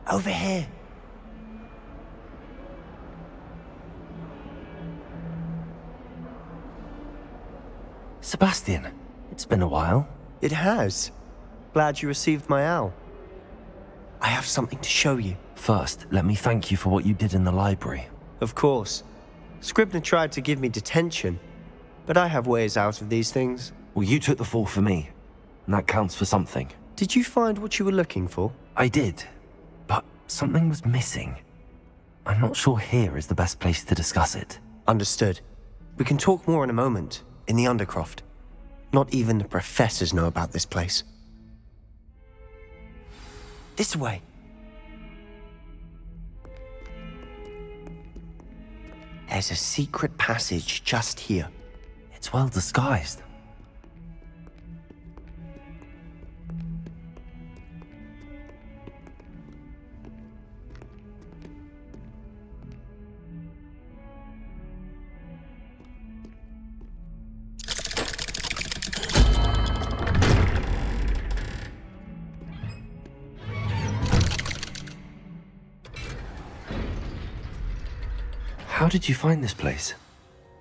Over here. Sebastian, it's been a while. It has. Glad you received my owl. I have something to show you. First, let me thank you for what you did in the library. Of course. Scribner tried to give me detention, but I have ways out of these things. Well, you took the fall for me, and that counts for something. Did you find what you were looking for? I did, but something was missing. I'm not sure here is the best place to discuss it. Understood. We can talk more in a moment, in the Undercroft. Not even the professors know about this place. This way. There's a secret passage just here. It's well disguised. How did you find this place?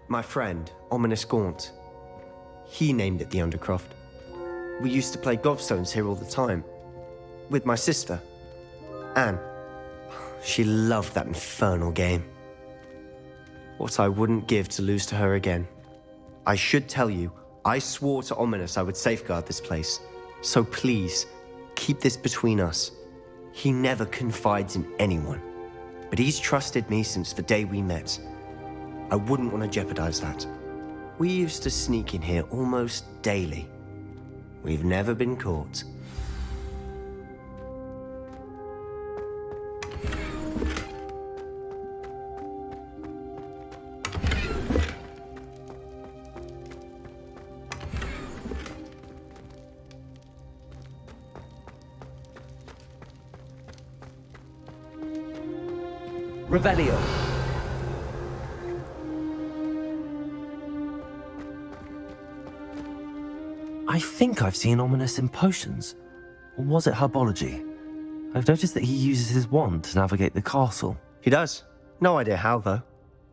My friend, Ominous Gaunt. He named it the Undercroft. We used to play gobstones here all the time. With my sister, Anne. She loved that infernal game. What I wouldn't give to lose to her again. I should tell you, I swore to Ominous I would safeguard this place. So please, keep this between us. He never confides in anyone. But he's trusted me since the day we met. I wouldn't want to jeopardize that. We used to sneak in here almost daily. We've never been caught. Revelio. I think I've seen Ominous in potions. Or was it herbology? I've noticed that he uses his wand to navigate the castle. He does. No idea how, though.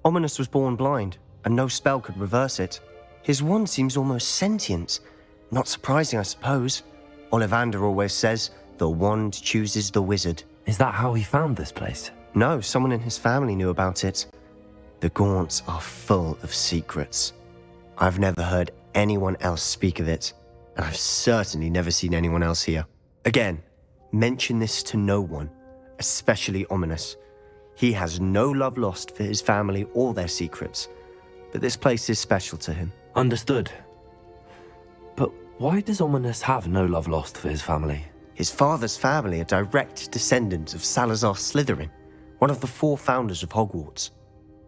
Ominous was born blind, and no spell could reverse it. His wand seems almost sentient. Not surprising, I suppose. Ollivander always says, the wand chooses the wizard. Is that how he found this place? No, someone in his family knew about it. The Gaunts are full of secrets. I've never heard anyone else speak of it, and I've certainly never seen anyone else here. Again, mention this to no one, especially Ominous. He has no love lost for his family or their secrets, but this place is special to him. Understood. But why does Ominous have no love lost for his family? His father's family are direct descendants of Salazar Slytherin, one of the 4 founders of Hogwarts.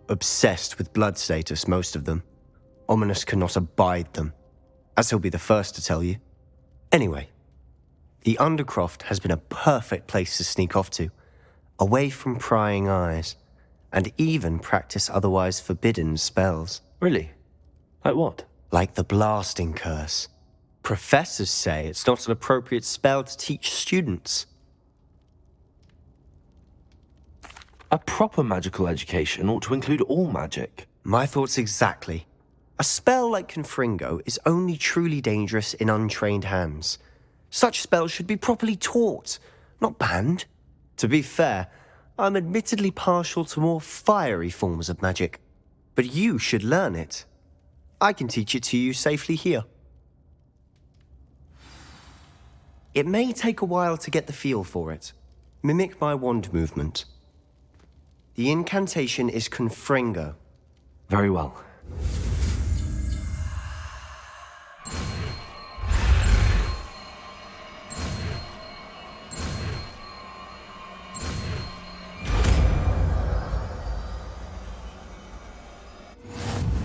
Obsessed with blood status, most of them. Ominous cannot abide them, as he'll be the first to tell you. Anyway, the Undercroft has been a perfect place to sneak off to, away from prying eyes, and even practice otherwise forbidden spells. Really? Like what? Like the blasting curse. Professors say it's not an appropriate spell to teach students. A proper magical education ought to include all magic. My thoughts exactly. A spell like Confringo is only truly dangerous in untrained hands. Such spells should be properly taught, not banned. To be fair, I'm admittedly partial to more fiery forms of magic. But you should learn it. I can teach it to you safely here. It may take a while to get the feel for it. Mimic my wand movement. The incantation is Confringo. Very well.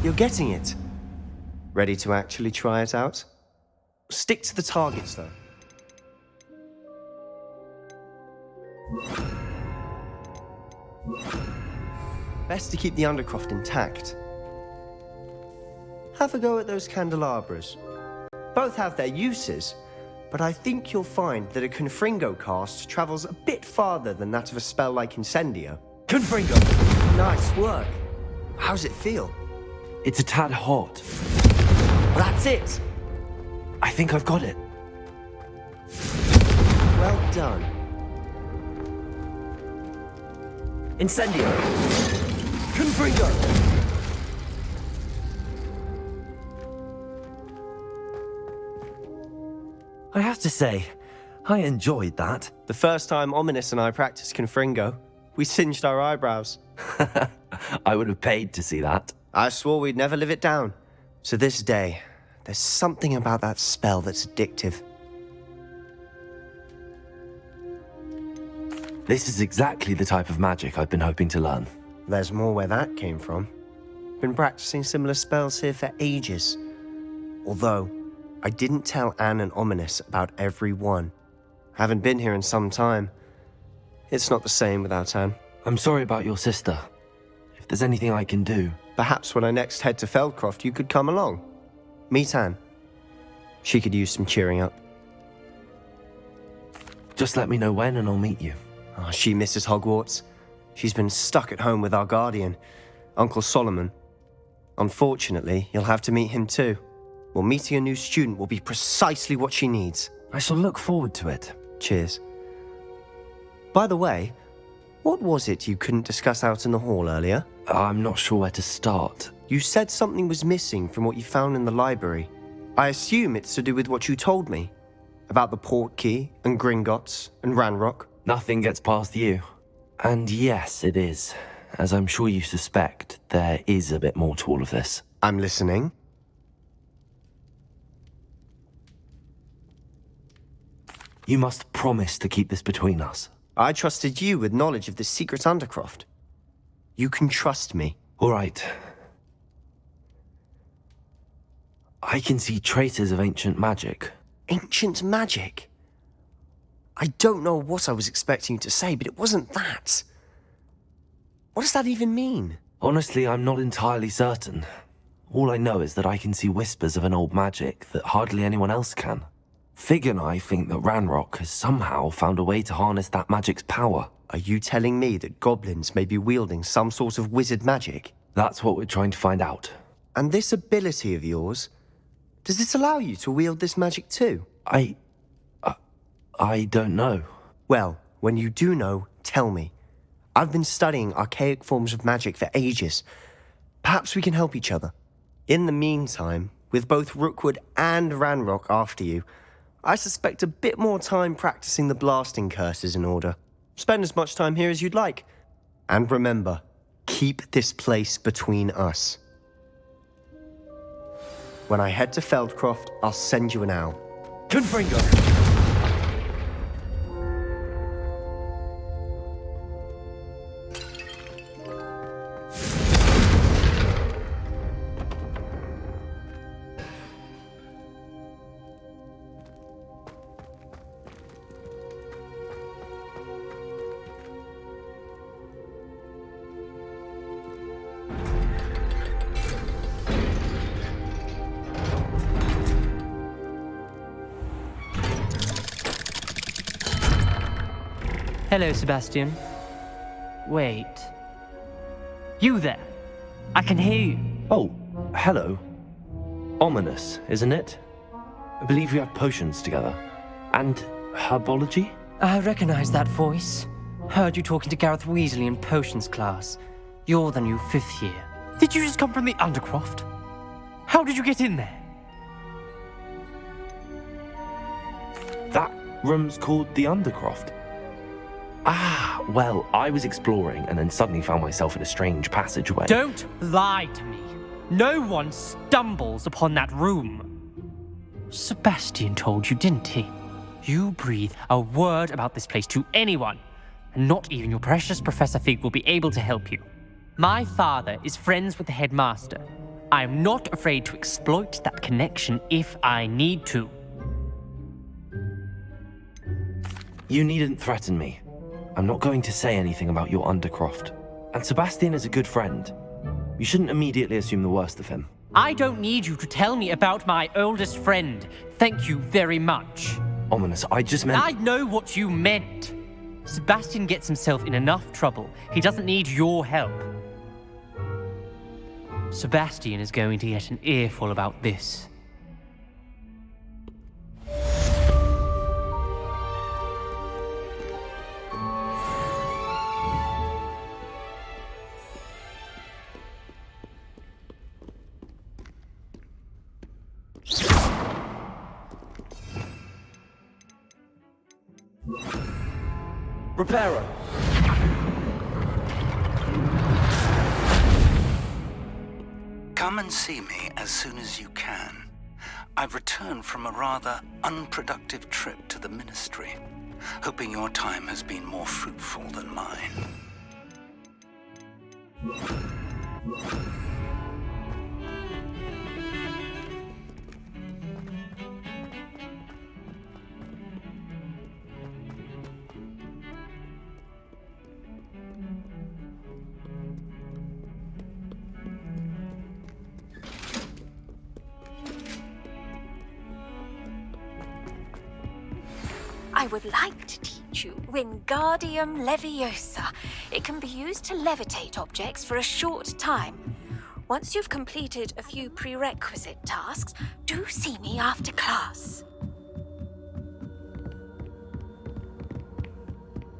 You're getting it. Ready to actually try it out? Stick to the targets, though. Best to keep the Undercroft intact. Have a go at those candelabras. Both have their uses, but I think you'll find that a Confringo cast travels a bit farther than that of a spell like Incendio. Confringo! Nice work. How's it feel? It's a tad hot. That's it! I think I've got it. Well done. Incendio! Confringo! I have to say, I enjoyed that. The first time Ominous and I practiced Confringo, we singed our eyebrows. I would have paid to see that. I swore we'd never live it down. To this day, there's something about that spell that's addictive. This is exactly the type of magic I've been hoping to learn. There's more where that came from. Been practicing similar spells here for ages. Although, I didn't tell Anne and Ominous about every one. Haven't been here in some time. It's not the same without Anne. I'm sorry about your sister. If there's anything I can do... Perhaps when I next head to Feldcroft, you could come along. Meet Anne. She could use some cheering up. Just let me know when and I'll meet you. Oh, she misses Hogwarts. She's been stuck at home with our guardian, Uncle Solomon. Unfortunately, you'll have to meet him too. Well, meeting a new student will be precisely what she needs. I shall look forward to it. Cheers. By the way, what was it you couldn't discuss out in the hall earlier? I'm not sure where to start. You said something was missing from what you found in the library. I assume it's to do with what you told me. About the Portkey, and Gringotts, and Ranrock. Nothing gets past you. And yes, it is. As I'm sure you suspect, there is a bit more to all of this. I'm listening. You must promise to keep this between us. I trusted you with knowledge of the secret Undercroft. You can trust me. All right. I can see traces of ancient magic. Ancient magic? I don't know what I was expecting you to say, but it wasn't that. What does that even mean? Honestly, I'm not entirely certain. All I know is that I can see whispers of an old magic that hardly anyone else can. Fig and I think that Ranrock has somehow found a way to harness that magic's power. Are you telling me that goblins may be wielding some sort of wizard magic? That's what we're trying to find out. And this ability of yours, does it allow you to wield this magic too? I don't know. Well, when you do know, tell me. I've been studying archaic forms of magic for ages. Perhaps we can help each other. In the meantime, with both Rookwood and Ranrock after you, I suspect a bit more time practicing the blasting curse is in order. Spend as much time here as you'd like. And remember, keep this place between us. When I head to Feldcroft, I'll send you an owl. Confringo! Hello, Sebastian. Wait. You there? I can hear you. Oh, hello. Ominous, isn't it? I believe we have potions together. And herbology? I recognize that voice. Heard you talking to Gareth Weasley in potions class. You're the new 5th year. Did you just come from the Undercroft? How did you get in there? That room's called the Undercroft. Ah, well, I was exploring and then suddenly found myself in a strange passageway. Don't lie to me. No one stumbles upon that room. Sebastian told you, didn't he? You breathe a word about this place to anyone, and not even your precious Professor Fig will be able to help you. My father is friends with the headmaster. I am not afraid to exploit that connection if I need to. You needn't threaten me. I'm not going to say anything about your Undercroft. And Sebastian is a good friend. You shouldn't immediately assume the worst of him. I don't need you to tell me about my oldest friend. Thank you very much. Ominous, I just meant... I know what you meant. Sebastian gets himself in enough trouble. He doesn't need your help. Sebastian is going to get an earful about this. Reparo! Come and see me as soon as you can. I've returned from a rather unproductive trip to the Ministry, hoping your time has been more fruitful than mine. I would like to teach you Wingardium Leviosa. It can be used to levitate objects for a short time. Once you've completed a few prerequisite tasks, do see me after class.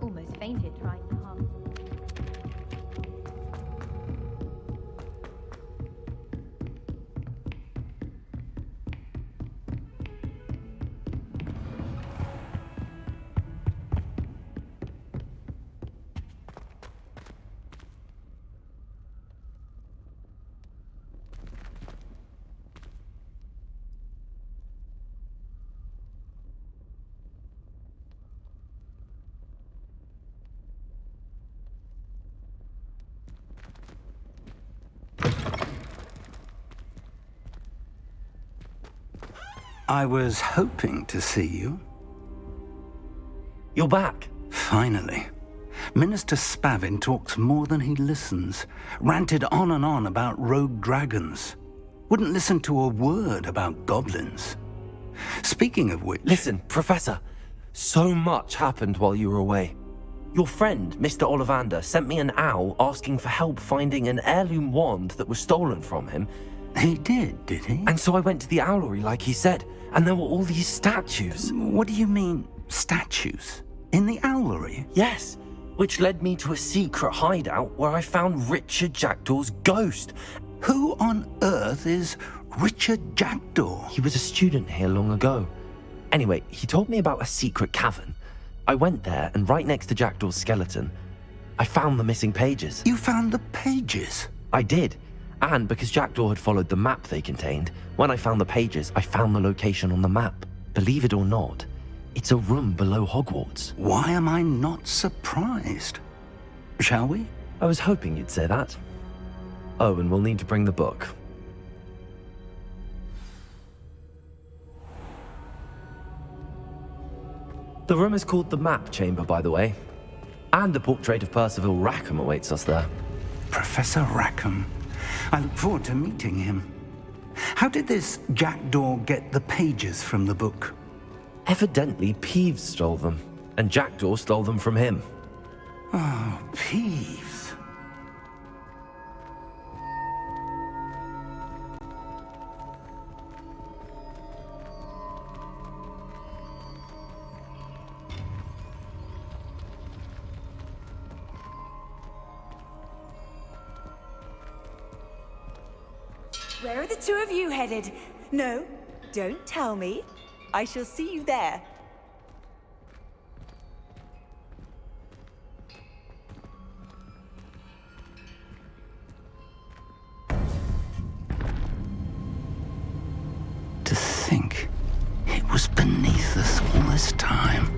Almost fainted trying to hum. I was hoping to see you. You're back. Finally. Minister Spavin talks more than he listens. Ranted on and on about rogue dragons. Wouldn't listen to a word about goblins. Speaking of which... Listen, Professor, so much happened while you were away. Your friend, Mr. Ollivander, sent me an owl asking for help finding an heirloom wand that was stolen from him. He did he? And so I went to the owlery like he said, and there were all these statues. What do you mean, statues? In the owlery? Yes, which led me to a secret hideout where I found Richard Jackdaw's ghost. Who on earth is Richard Jackdaw? He was a student here long ago. Anyway, he told me about a secret cavern. I went there, and right next to Jackdaw's skeleton, I found the missing pages. You found the pages? I did. And because Jackdaw had followed the map they contained, when I found the pages, I found the location on the map. Believe it or not, it's a room below Hogwarts. Why am I not surprised? Shall we? I was hoping you'd say that. Oh, and we'll need to bring the book. The room is called the Map Chamber, by the way. And a portrait of Percival Rackham awaits us there. Professor Rackham. I look forward to meeting him. How did this Jackdaw get the pages from the book? Evidently, Peeves stole them, and Jackdaw stole them from him. Oh, Peeves. Where are the two of you headed? No, don't tell me. I shall see you there. To think it was beneath us all this time.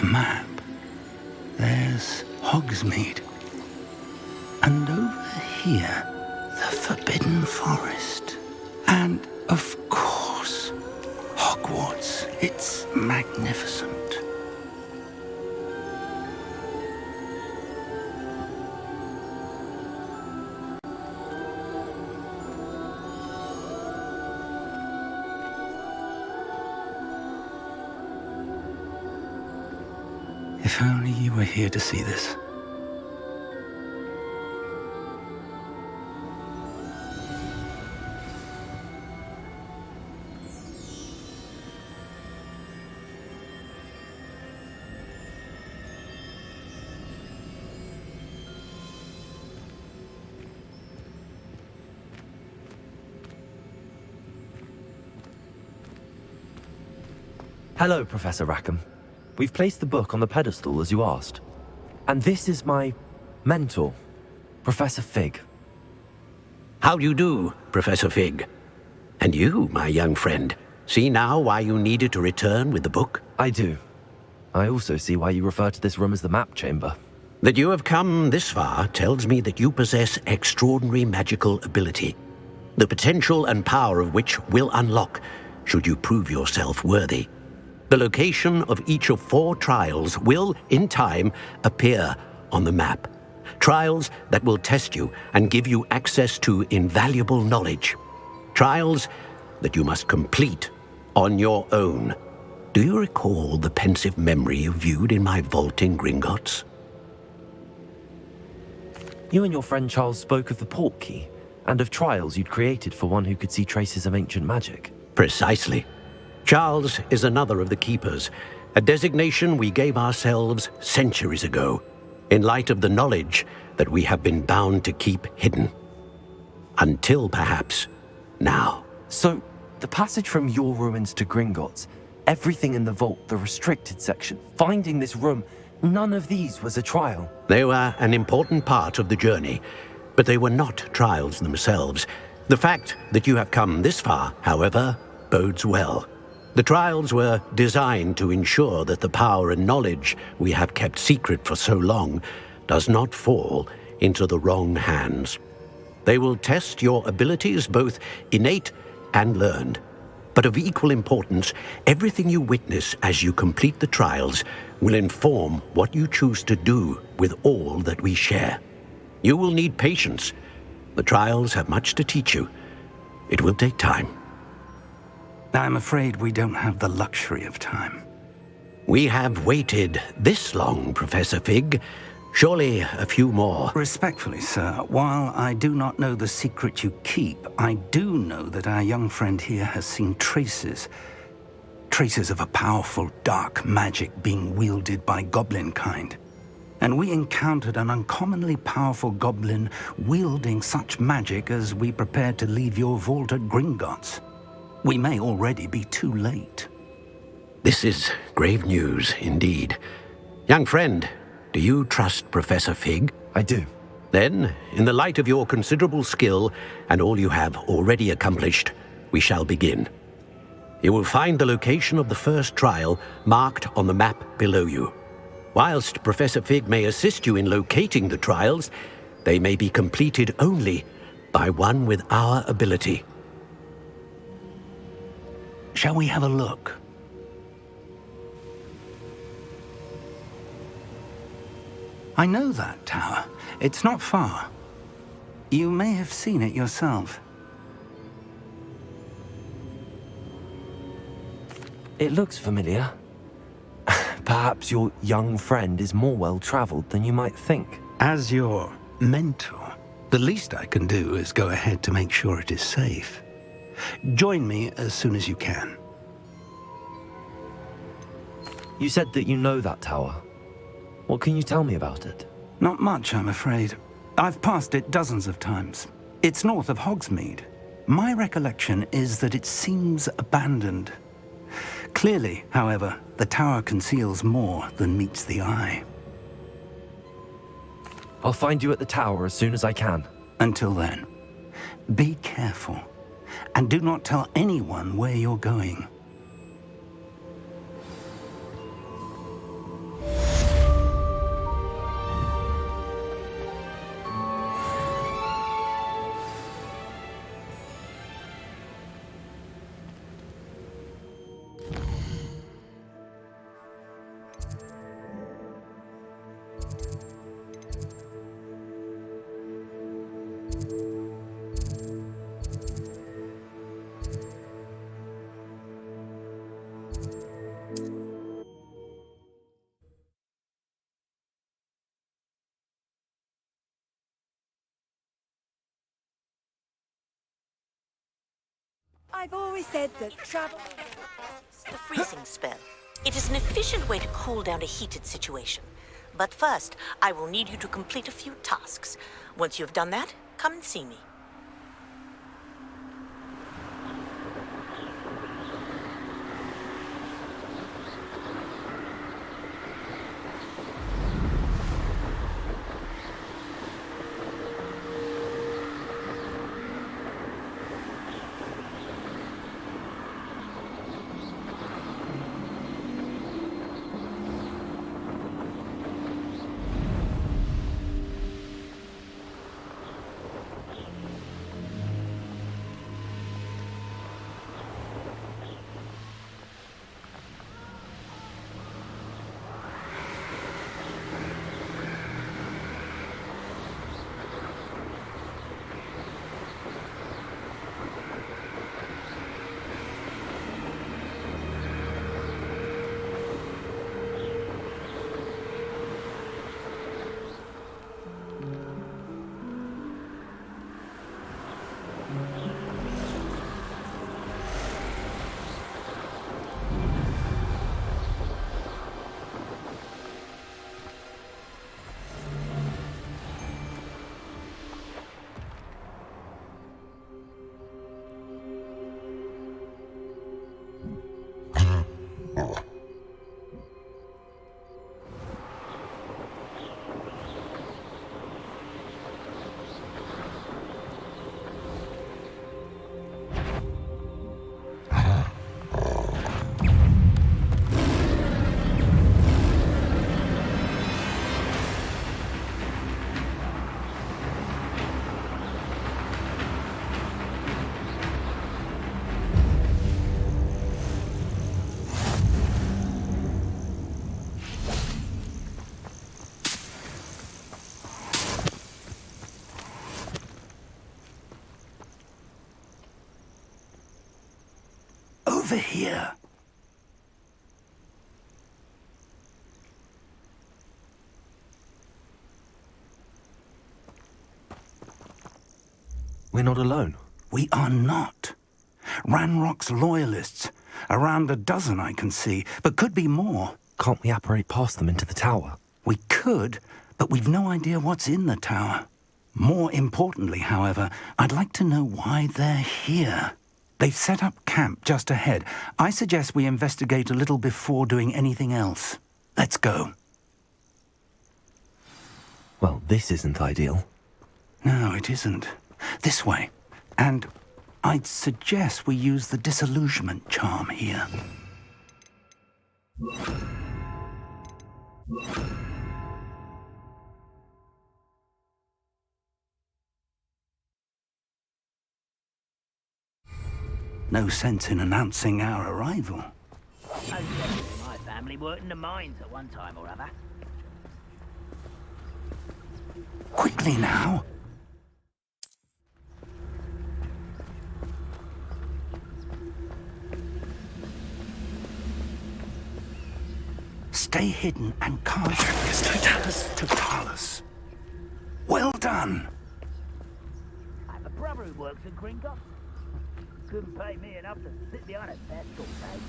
map, there's Hogsmeade. And over here, the Forbidden Forest. And, of course, Hogwarts. It's magnificent. If only you were here to see this. Hello, Professor Rackham. We've placed the book on the pedestal as you asked. And this is my mentor, Professor Fig. How do you do, Professor Fig? And you, my young friend, see now why you needed to return with the book? I do. I also see why you refer to this room as the map chamber. That you have come this far tells me that you possess extraordinary magical ability, the potential and power of which will unlock should you prove yourself worthy. The location of each of 4 trials will, in time, appear on the map. Trials that will test you and give you access to invaluable knowledge. Trials that you must complete on your own. Do you recall the pensive memory you viewed in my vault in Gringotts? You and your friend Charles spoke of the portkey and of trials you'd created for one who could see traces of ancient magic. Precisely. Charles is another of the Keepers, a designation we gave ourselves centuries ago, in light of the knowledge that we have been bound to keep hidden. Until perhaps now. So, the passage from your ruins to Gringotts, everything in the vault, the restricted section, finding this room, none of these was a trial. They were an important part of the journey, but they were not trials themselves. The fact that you have come this far, however, bodes well. The trials were designed to ensure that the power and knowledge we have kept secret for so long does not fall into the wrong hands. They will test your abilities, both innate and learned. But of equal importance, everything you witness as you complete the trials will inform what you choose to do with all that we share. You will need patience. The trials have much to teach you. It will take time. I'm afraid we don't have the luxury of time. We have waited this long, Professor Fig. Surely a few more. Respectfully, sir, while I do not know the secret you keep, I do know that our young friend here has seen traces of a powerful dark magic being wielded by goblin kind. And we encountered an uncommonly powerful goblin wielding such magic as we prepared to leave your vault at Gringotts. We may already be too late. This is grave news indeed. Young friend, do you trust Professor Fig? I do. Then, in the light of your considerable skill and all you have already accomplished, we shall begin. You will find the location of the first trial marked on the map below you. Whilst Professor Fig may assist you in locating the trials, they may be completed only by one with our ability. Shall we have a look? I know that tower. It's not far. You may have seen it yourself. It looks familiar. Perhaps your young friend is more well-traveled than you might think. As your mentor, the least I can do is go ahead to make sure it is safe. Join me as soon as you can. You said that you know that tower. What can you tell me about it? Not much, I'm afraid. I've passed it dozens of times. It's north of Hogsmeade. My recollection is that it seems abandoned. Clearly, however, the tower conceals more than meets the eye. I'll find you at the tower as soon as I can. Until then, be careful, and do not tell anyone where you're going. I've always said that travel... The freezing spell. It is an efficient way to cool down a heated situation. But first, I will need you to complete a few tasks. Once you have done that, come and see me. Over here. We're not alone. We are not. Ranrock's loyalists. Around a dozen I can see, but could be more. Can't we apparate past them into the tower? We could, but we've no idea what's in the tower. More importantly, however, I'd like to know why they're here. They've set up camp just ahead. I suggest we investigate a little before doing anything else. Let's go. Well, this isn't ideal. No, it isn't. This way. And I'd suggest we use the disillusionment charm here. No sense in announcing our arrival. Most members of my family worked in the mines at one time or other. Quickly now. Stay hidden and cast Totalis. Well done. I have a brother who works in Gringotts. Couldn't pay me enough to sit behind a desk all day.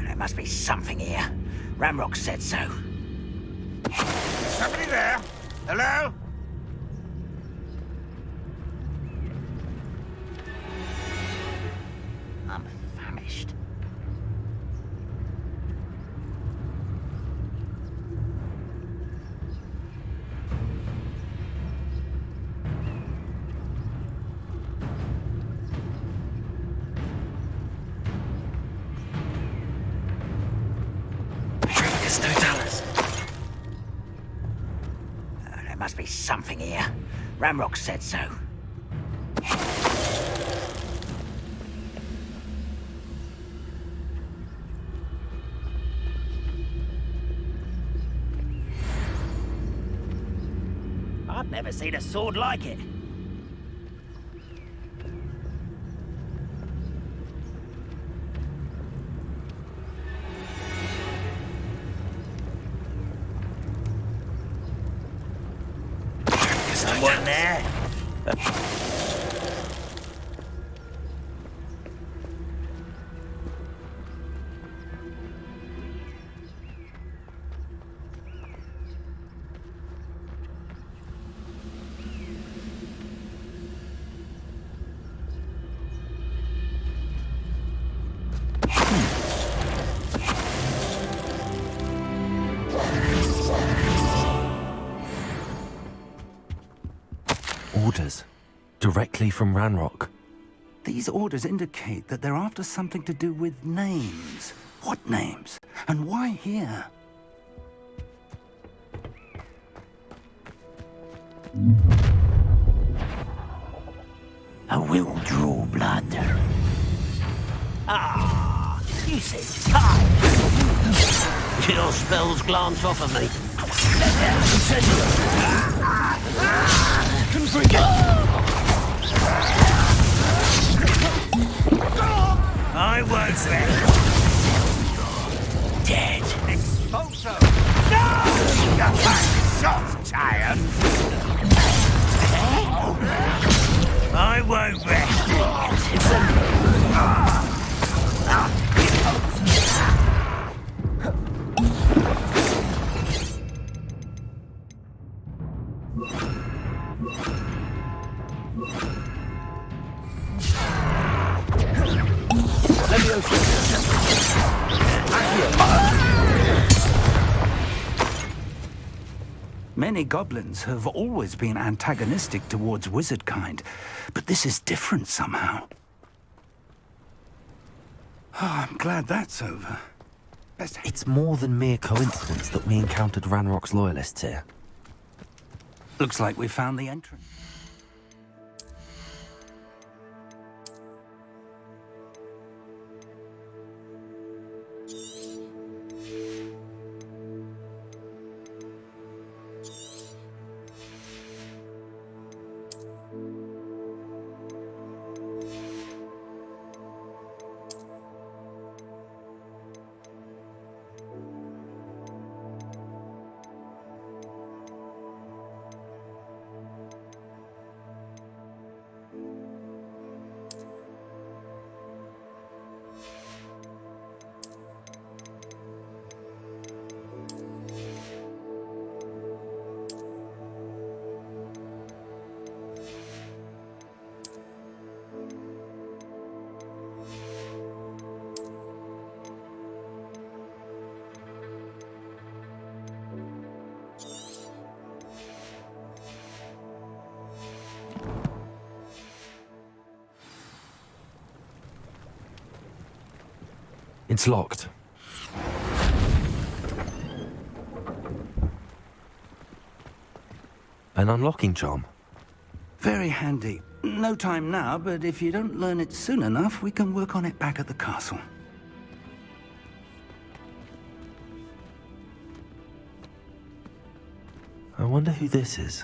There must be something here. Ramrock said so. Somebody there? Hello? I'm famished. There must be something here. Ramrock said so. I've never seen a sword like it. Someone there? Orders. Directly from Ranrock. These orders indicate that they're after something to do with names. What names? And why here? I will draw blood. Ah, you say time. Your spells glance off of me. I was there. Dead. Expulso! No! Soft giant! I won't rest. Many goblins have always been antagonistic towards wizard kind, but this is different somehow. Oh, I'm glad that's over. It's more than mere coincidence that we encountered Ranrock's loyalists here. Looks like we found the entrance. It's locked. An unlocking charm. Very handy. No time now, but if you don't learn it soon enough, we can work on it back at the castle. I wonder who this is.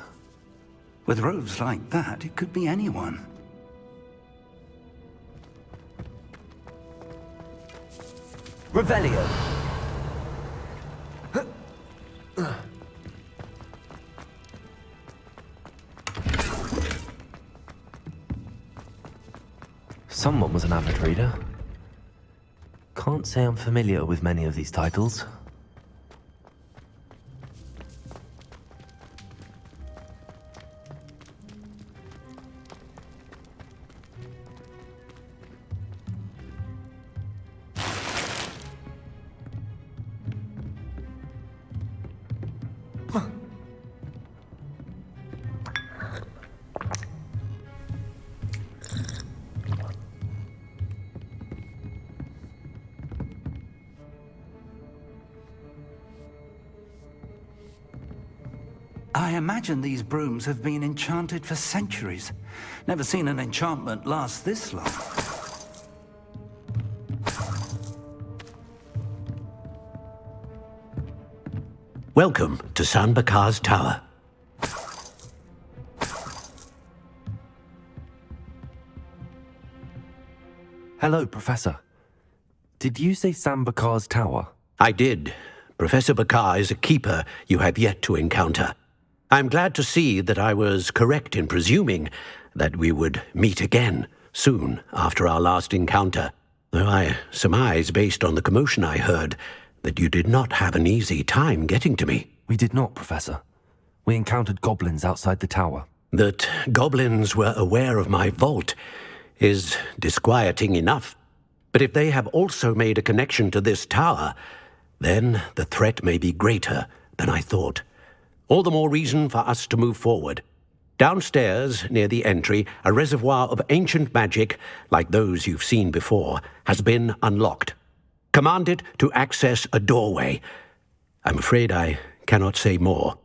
With robes like that, it could be anyone. Revelio. Someone was an avid reader. Can't say I'm familiar with many of these titles. I imagine these brooms have been enchanted for centuries. Never seen an enchantment last this long. Welcome to San Bakar's Tower. Hello, Professor. Did you say Sam Bakar's tower? I did. Professor Bakar is a keeper you have yet to encounter. I'm glad to see that I was correct in presuming that we would meet again soon after our last encounter, though I surmise, based on the commotion I heard, that you did not have an easy time getting to me. We did not, Professor. We encountered goblins outside the tower. That goblins were aware of my vault is disquieting enough. But if they have also made a connection to this tower, then the threat may be greater than I thought. All the more reason for us to move forward. Downstairs, near the entry, a reservoir of ancient magic, like those you've seen before, has been unlocked. Command it to access a doorway. I'm afraid I cannot say more.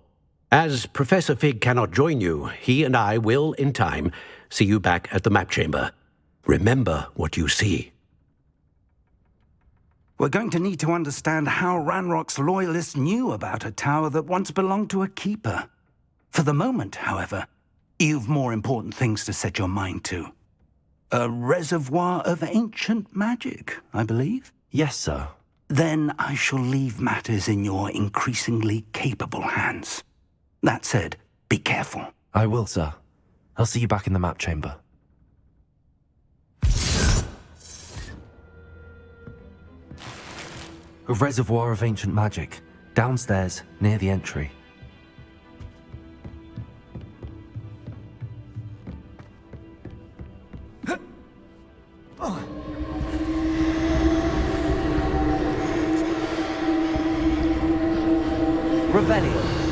As Professor Fig cannot join you, he and I will, in time, see you back at the map chamber. Remember what you see. We're going to need to understand how Ranrock's loyalists knew about a tower that once belonged to a keeper. For the moment, however, you've more important things to set your mind to. A reservoir of ancient magic, I believe? Yes, sir. Then I shall leave matters in your increasingly capable hands. That said, be careful. I will, sir. I'll see you back in the map chamber. A reservoir of ancient magic, downstairs, near the entry. Revelio.